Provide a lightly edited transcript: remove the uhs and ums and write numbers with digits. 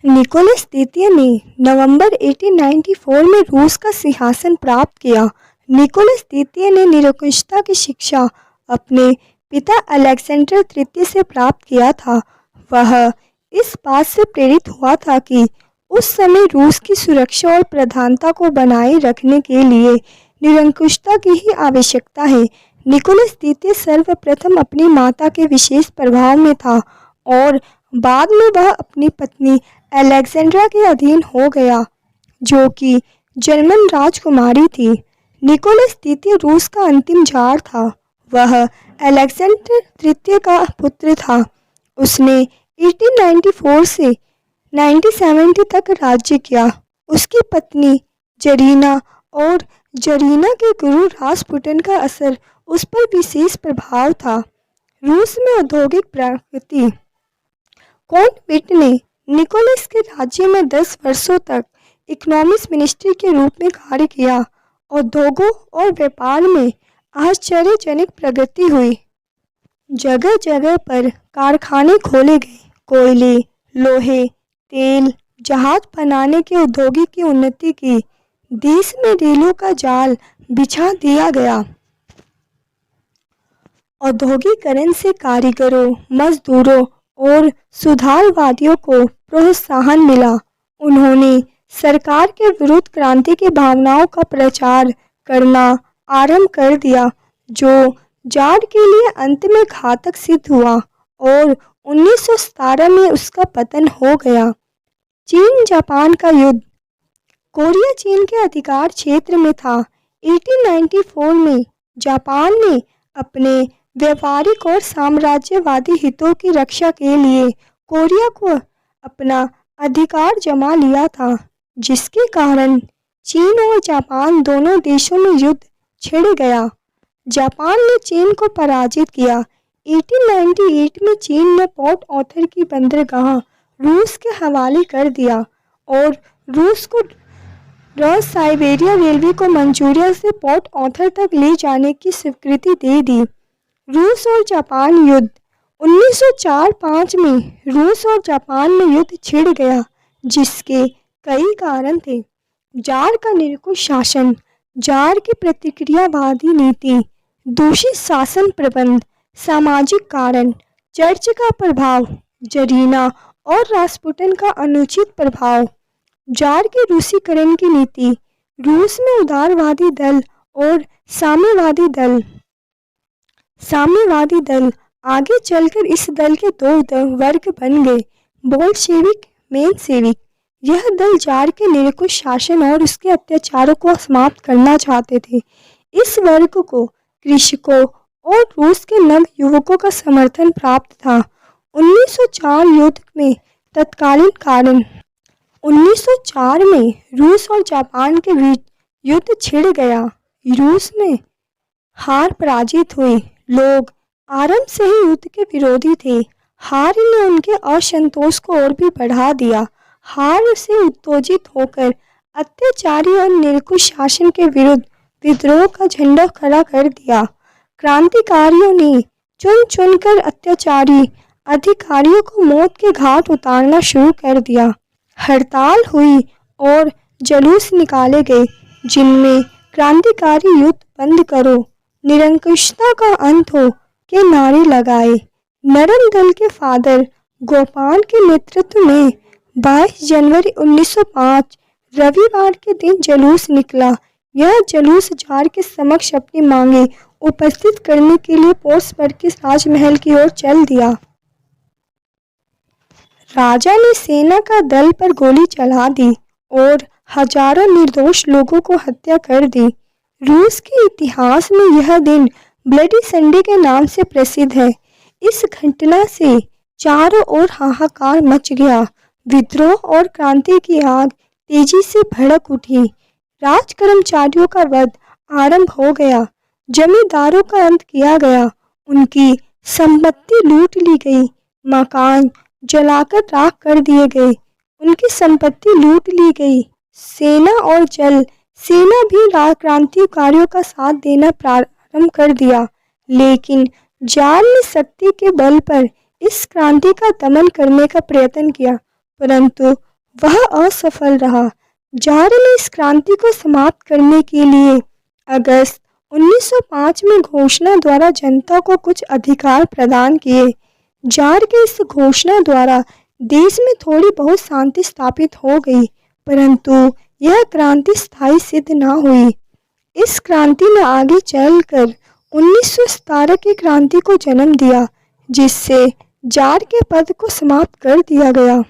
Nicholas द्वितीय ने नवंबर 1894 में रूस का सिंहासन प्राप्त किया। निकोलस द्वितीय ने निरंकुशता की शिक्षा अपने पिता अलेक्जेंडर तृतीय से प्राप्त किया था। वह इस बात से प्रेरित हुआ था कि उस समय रूस की सुरक्षा और प्रधानता को बनाए रखने के लिए निरंकुशता की ही आवश्यकता है। निकोलस द्वितीय सर्वप्रथम अपनी माता के विशेष प्रभाव में था और बाद में वह अपनी पत्नी अलेक्जेंड्रा के अधीन हो गया, जो कि जर्मन राजकुमारी थी। निकोलस द्वितीय रूस का अंतिम जार था। वह अलेक्जेंडर तृतीय का पुत्र था। उसने 1894 से 1970 तक राज्य किया। उसकी पत्नी जरीना और जरीना के गुरु रासपुटिन का असर उस पर विशेष प्रभाव था। रूस में औद्योगिक प्रगति। कॉन्ट विट ने निकोलस के राज्य में 10 वर्षों तक इकोनॉमिक्स मिनिस्ट्री के रूप में कार्य किया। उद्योगों और व्यापार में आश्चर्यजनक प्रगति हुई। जगह जगह पर कारखाने खोले गए। कोयले, लोहे, तेल, जहाज बनाने के उद्योगों की उन्नति की। देश में रेलों का जाल बिछा दिया गया। औद्योगिकरण से कारीगरों, मजदूरों और सुधारवादियों को प्रोत्साहन मिला। उन्होंने सरकार के विरुद्ध क्रांति की भावनाओं का प्रचार करना आरंभ कर दिया, जो जार के लिए अंत में घातक सिद्ध हुआ और 1917 में उसका पतन हो गया। चीन जापान का युद्ध। कोरिया चीन के अधिकार क्षेत्र में था। 1894 में जापान ने अपने व्यापारिक और साम्राज्यवादी हितों की रक्षा के लिए कोरिया को अपना अधिकार जमा लिया था, जिसके कारण चीन और जापान दोनों देशों में युद्ध छिड़ गया। जापान ने चीन को पराजित किया। 1898 में चीन ने पोर्ट ऑर्थर की बंदरगाह रूस के हवाले कर दिया और रूस को ट्रांस साइबेरिया रेलवे को मंचूरिया से पोर्ट ऑर्थर तक ले जाने की स्वीकृति दे दी। रूस और जापान युद्ध। 1904-05 में रूस और जापान में युद्ध छिड़ गया, जिसके कई कारण थे। जार का निरंकुश शासन, जार की प्रतिक्रियावादी नीति, दूषित शासन प्रबंध, सामाजिक कारण, चर्च का प्रभाव, जरीना और रासपुटिन का अनुचित प्रभाव, जार के रूसीकरण की नीति, रूस में उदारवादी दल और साम्यवादी दल। आगे चलकर इस दल के दो वर्ग बन गए, बोल्शेविक, मेनसेविक। यह दल जार के निरंकुश शासन और उसके अत्याचारों को समाप्त करना चाहते थे। इस वर्ग को कृषकों और रूस के नव युवकों का समर्थन प्राप्त था। 1904 युद्ध में तत्कालीन कारण। 1904 में रूस और जापान के बीच युद्ध छिड़ गया। रूस में हार पराजित हुई। लोग आरंभ से ही युद्ध के विरोधी थे। हार ने उनके असंतोष को और भी बढ़ा दिया। हार से उत्तेजित होकर अत्याचारी और निरंकुश शासन के विरुद्ध विद्रोह का झंडा खड़ा कर दिया। क्रांतिकारियों ने चुन चुनकर अत्याचारी अधिकारियों को मौत के घाट उतारना शुरू कर दिया। हड़ताल हुई और जुलूस निकाले गए, जिनमें क्रांतिकारी युद्ध बंद करो, निरंकुशता का अंत हो के नारे लगाए। नरम दल के फादर गोपाल के नेतृत्व में 22 जनवरी 1905 रविवार के दिन जुलूस निकला। यह जुलूस जार के समक्ष अपनी मांगे उपस्थित करने के लिए पोर्ट्सबर्ग के राजमहल की ओर चल दिया। राजा ने सेना का दल पर गोली चला दी और हजारों निर्दोष लोगों को हत्या कर दी। रूस के इतिहास में यह दिन ब्लडी संडे के नाम से प्रसिद्ध है। इस घटना से चारों ओर हाहाकार मच गया। विद्रोह और क्रांति की आग तेजी से भड़क उठी। राज कर्मचारियों का वध आरंभ हो गया। जमींदारों का अंत किया गया। उनकी संपत्ति लूट ली गई। मकान जलाकर राख कर दिए गए। उनकी संपत्ति लूट ली गई। सेना और जल सेना भी क्रांतिकारियों का साथ देना प्रारंभ कर दिया, लेकिन जार ने शक्ति के बल पर इस क्रांति का दमन करने का प्रयत्न किया, परंतु वह असफल रहा। जार ने इस क्रांति को समाप्त करने के लिए अगस्त 1905 में घोषणा द्वारा जनता को कुछ अधिकार प्रदान किए। जार की इस घोषणा द्वारा देश में थोड़ी बहुत शांति स्थापित हो गई, परंतु यह क्रांति स्थायी सिद्ध न हुई। इस क्रांति ने आगे चलकर 1917 की क्रांति को जन्म दिया, जिससे जार के पद को समाप्त कर दिया गया।